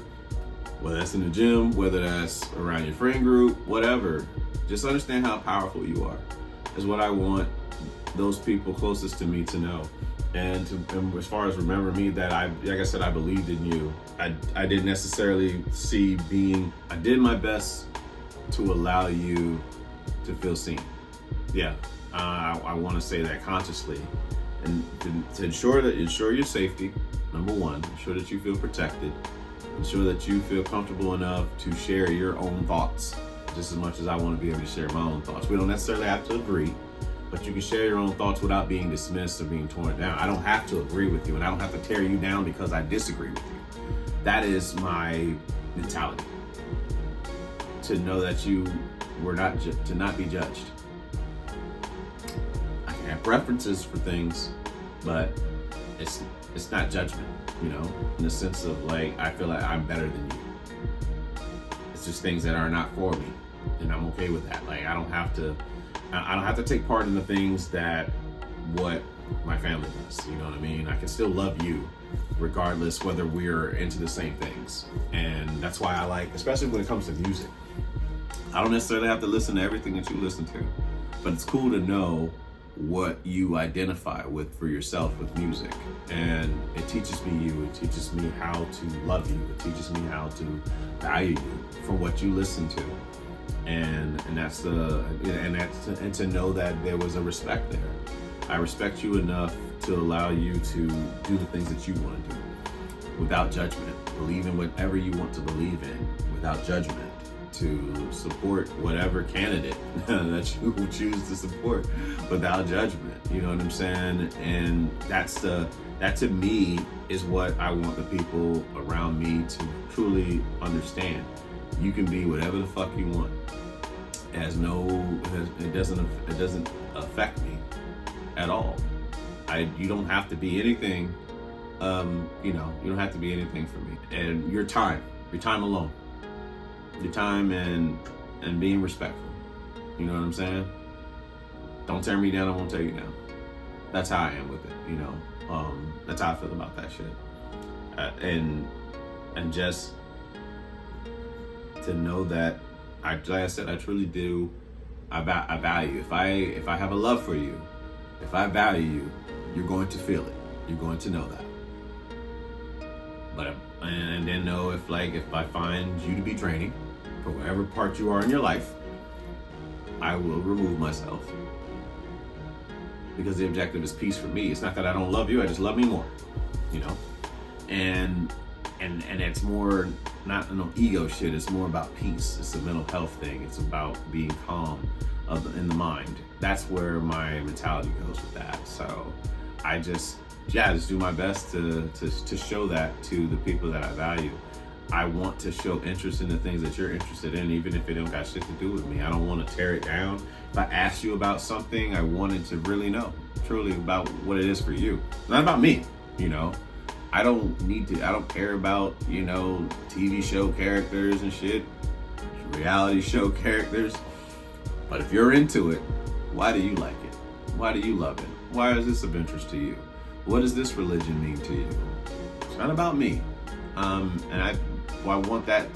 whether that's in the gym, whether that's around your friend group, whatever. Just understand how powerful you are. Is what I want those people closest to me to know. And as far as remember me, that like I said, I believed in you. I didn't necessarily I did my best to allow you to feel seen. Yeah, I want to say that consciously. And to ensure your safety, number one, ensure that you feel protected, ensure that you feel comfortable enough to share your own thoughts, just as much as I want to be able to share my own thoughts. We don't necessarily have to agree, but you can share your own thoughts without being dismissed or being torn down. I don't have to agree with you, and I don't have to tear you down because I disagree with you. That is my mentality. To know that you were to not be judged. I can have preferences for things, but it's not judgment, in the sense of like, I feel like I'm better than you. It's just things that are not for me, and I'm okay with that. Like, I don't have to take part in the things that what my family does. You know what I mean? I can still love you regardless whether we're into the same things. And that's why I like, especially when it comes to music, I don't necessarily have to listen to everything that you listen to, but it's cool to know what you identify with for yourself with music. And it teaches me you, it teaches me how to love you, it teaches me how to value you for what you listen to. And to know that there was a respect there. I respect you enough to allow you to do the things that you want to do without judgment. Believe in whatever you want to believe in without judgment. to support whatever candidate that you choose to support without judgment. You know what I'm saying? And that to me is what I want the people around me to truly understand. You can be whatever the fuck you want. It doesn't affect me at all. You don't have to be anything. You don't have to be anything for me. And your time alone, your time and being respectful. You know what I'm saying? Don't tear me down. I won't tear you down. That's how I am with it. That's how I feel about that shit. And just to know that like I said, I truly do. I value. If I have a love for you, if I value you, you're going to feel it. You're going to know that. And then know if I find you to be draining for whatever part you are in your life, I will remove myself. Because the objective is peace for me. It's not that I don't love you, I just love me more. And it's more not no ego shit, it's more about peace. It's a mental health thing. It's about being calm in the mind. That's where my mentality goes with that. So I just do my best to show that to the people that I value. I want to show interest in the things that you're interested in, even if it don't got shit to do with me. I don't want to tear it down. If I asked you about something, I wanted to really know truly about what it is for you. It's not about me, I don't care about, TV show characters and shit, reality show characters. But if you're into it, why do you like it? Why do you love it? Why is this of interest to you? What does this religion mean to you? It's not about me. And I want that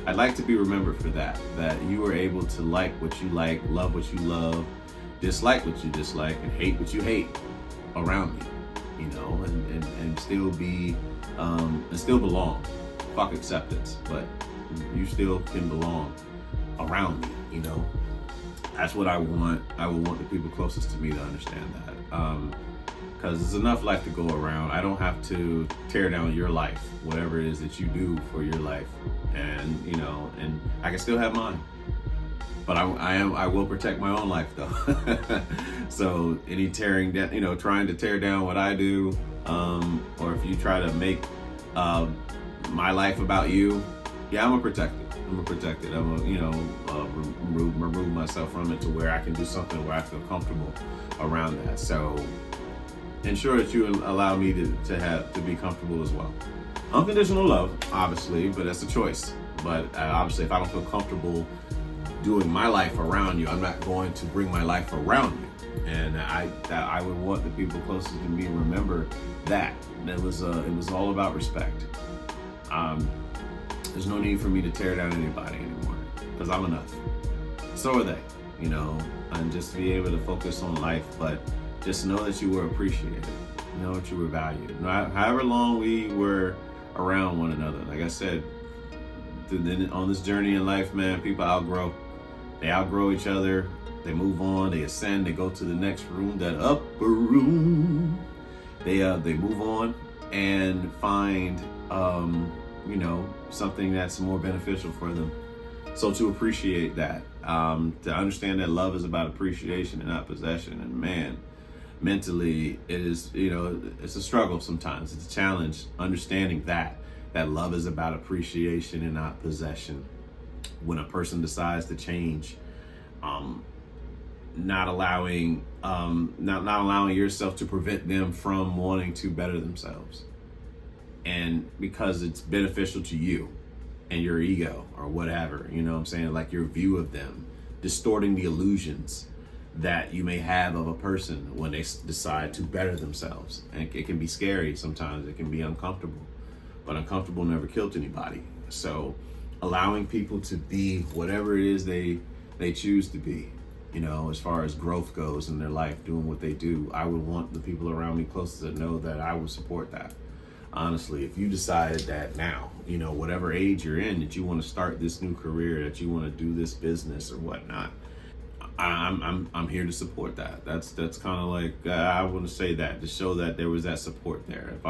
I'd like to be remembered for that you were able to like what you like, love what you love, dislike what you dislike, and hate what you hate around me, and still be, and still belong. Fuck acceptance, but you still can belong around me, That's what I want. I would want the people closest to me to understand that. Because there's enough life to go around. I don't have to tear down your life, whatever it is that you do for your life, and and I can still have mine. But I will protect my own life though. So any tearing down, trying to tear down what I do, or if you try to make my life about you, I'm gonna protect it. I'm gonna remove myself from it to where I can do something where I feel comfortable around that. So ensure that you allow me to be comfortable as well. Unconditional love, obviously, but that's a choice. But obviously, if I don't feel comfortable doing my life around you, I'm not going to bring my life around you. And I would want the people closest to me to remember that. It was all about respect. There's no need for me to tear down anybody anymore because I'm enough. So are they, and just to be able to focus on life, but just know that you were appreciated, know that you were valued. However long we were around one another, like I said, on this journey in life, man, people outgrow. They outgrow each other. They move on. They ascend. They go to the next room, that upper room. They move on and find something that's more beneficial for them. So to appreciate that, to understand that love is about appreciation and not possession. And man, mentally, it is, it's a struggle sometimes. It's a challenge understanding that love is about appreciation and not possession. When a person decides to change, not allowing yourself to prevent them from wanting to better themselves. And because it's beneficial to you and your ego or whatever, like your view of them, distorting the illusions that you may have of a person when they decide to better themselves. And it can be scary sometimes, it can be uncomfortable, but uncomfortable never killed anybody. So allowing people to be whatever it is they choose to be, as far as growth goes in their life, doing what they do, I would want the people around me closest to know that I would support that. Honestly, if you decided that now, whatever age you're in, that you want to start this new career, that you want to do this business or whatnot, I'm here to support that. That's kind of like, I want to say that to show that there was that support there. If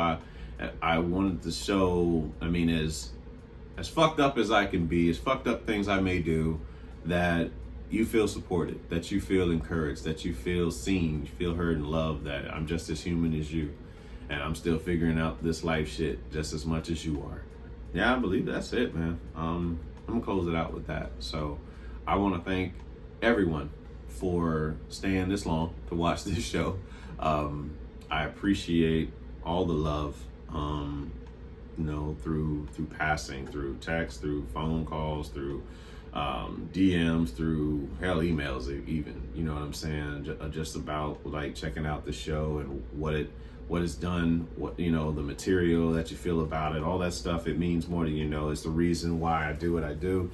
I wanted to show, as as fucked up as I can be, as fucked up things I may do, that you feel supported, that you feel encouraged, that you feel seen, you feel heard and loved, that I'm just as human as you, and I'm still figuring out this life shit just as much as you are. Yeah, I believe that's it, man. I'm gonna close it out with that. So I want to thank everyone for staying this long to watch this show. I appreciate all the love, through passing, through text, through phone calls, through DMs, through hell, emails even. You know what I'm saying? Just about like checking out the show and what it's done, the material that you feel about it, all that stuff. It means more than you know. It's the reason why I do what I do.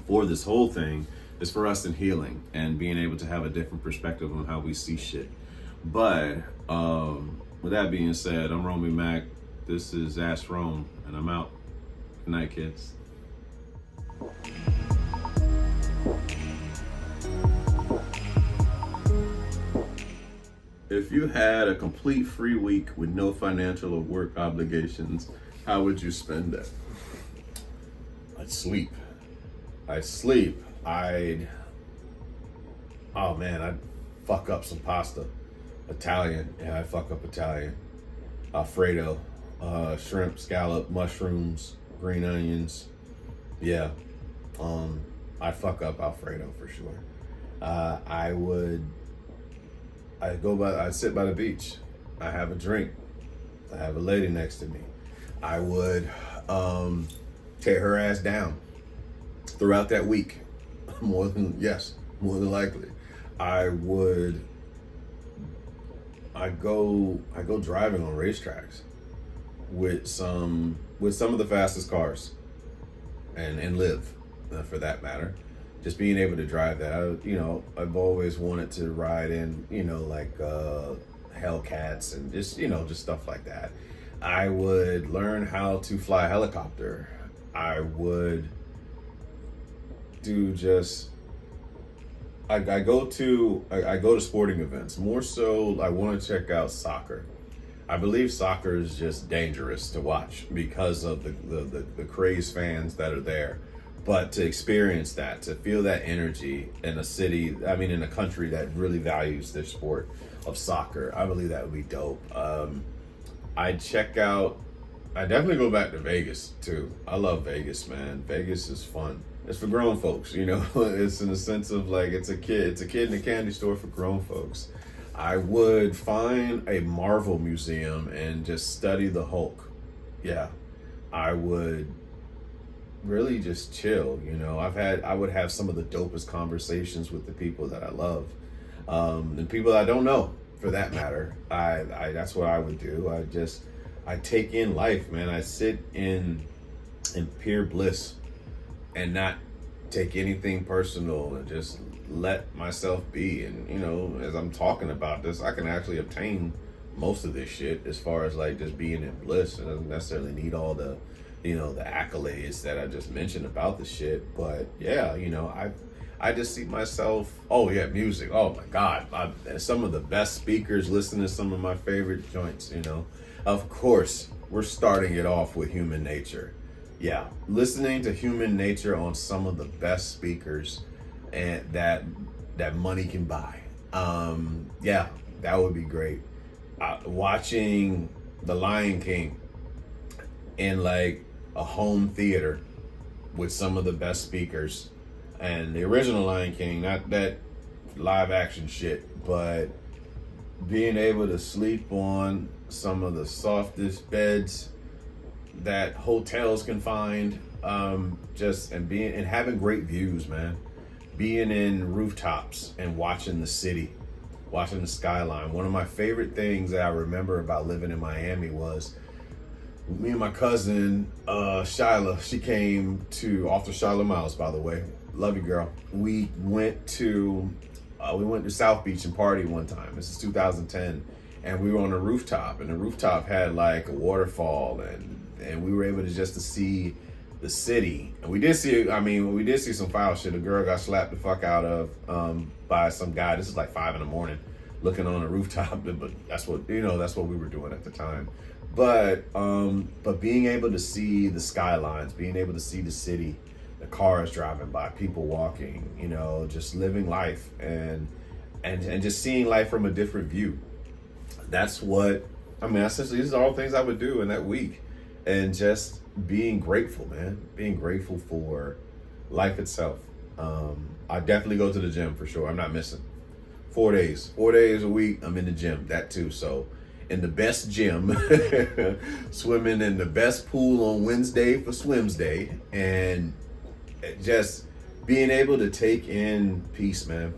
For this whole thing is for us in healing and being able to have a different perspective on how we see shit. But with that being said, I'm Romy Mac. This is Ask Rome, and I'm out. Good night, kids. If you had a complete free week with no financial or work obligations, how would you spend it? I'd sleep. I'd fuck up some pasta. Italian. Yeah, I'd fuck up Italian. Alfredo. Shrimp, scallop, mushrooms, green onions. Yeah. I'd fuck up Alfredo for sure. I'd sit by the beach. I have a drink. I have a lady next to me. I would tear her ass down throughout that week. More than likely. I go driving on racetracks with some of the fastest cars and live, for that matter. Just being able to drive that, I've always wanted to ride in, like Hellcats and just stuff like that. I would learn how to fly a helicopter. I would do I go to sporting events. More so, I want to check out soccer. I believe soccer is just dangerous to watch because of the crazed fans that are there. But to experience that, to feel that energy in a country that really values their sport of soccer, I believe that would be dope. I'd definitely go back to Vegas too. I love Vegas, man. Vegas is fun. It's for grown folks, It's in the sense of like, it's a kid in a candy store for grown folks. I would find a Marvel museum and just study the Hulk. Yeah, I would really just chill. I would have some of the dopest conversations with the people that I love, and people I don't know, for that matter. That's what I would do. I take in life, man. I sit in pure bliss and not take anything personal and just let myself be. And as I'm talking about this, I can actually obtain most of this shit as far as like just being in bliss. It doesn't necessarily need all the the accolades that I just mentioned about the shit. But yeah, I just see myself, music. Oh my God. Some of the best speakers, listening to some of my favorite joints, Of course, we're starting it off with Human Nature. Yeah, listening to Human Nature on some of the best speakers and that money can buy. Yeah, that would be great. Watching The Lion King in like a home theater with some of the best speakers, and the original Lion King, not that live action shit, but being able to sleep on some of the softest beds that hotels can find, and having great views, man. Being in rooftops and watching the city, watching the skyline. One of my favorite things that I remember about living in Miami was me and my cousin, Shyla. She came off the Charlotte Miles, by the way. Love you, girl. We went to South Beach and party one time. This is 2010. And we were on a rooftop, and the rooftop had like a waterfall, and we were able to see the city. And we did see some foul shit. A girl got slapped the fuck out of by some guy. This is like 5 a.m, looking on a rooftop, but that's what we were doing at the time. But being able to see the skylines, being able to see the city, the cars driving by, people walking, you know, just living life and just seeing life from a different view. That's what I mean. Essentially, these are all things I would do in that week, and just being grateful, man. Being grateful for life itself. I definitely go to the gym for sure. I'm not missing 4 days a week. I'm in the gym, that too. So in the best gym, swimming in the best pool on Wednesday for swims day, and just being able to take in peace, man.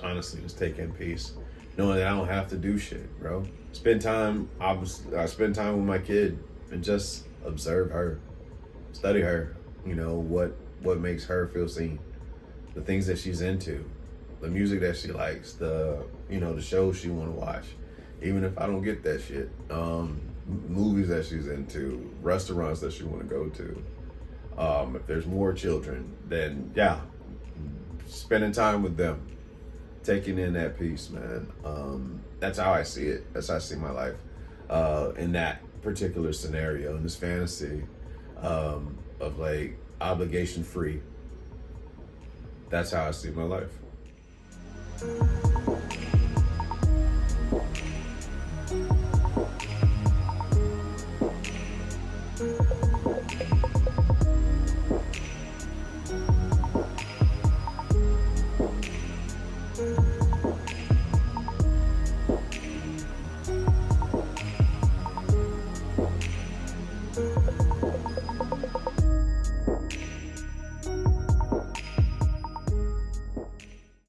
Honestly, just take in peace, knowing that I don't have to do shit, bro. Spend time. I spend time with my kid and just observe her, study her. You know what makes her feel seen, the things that she's into, the music that she likes, the shows she want to watch, even if I don't get that shit. Movies that she's into, restaurants that she want to go to. If there's more children, then yeah, spending time with them, taking in that peace, man. That's how I see it. That's how I see my life in that particular scenario, in this fantasy of like obligation free. That's how I see my life.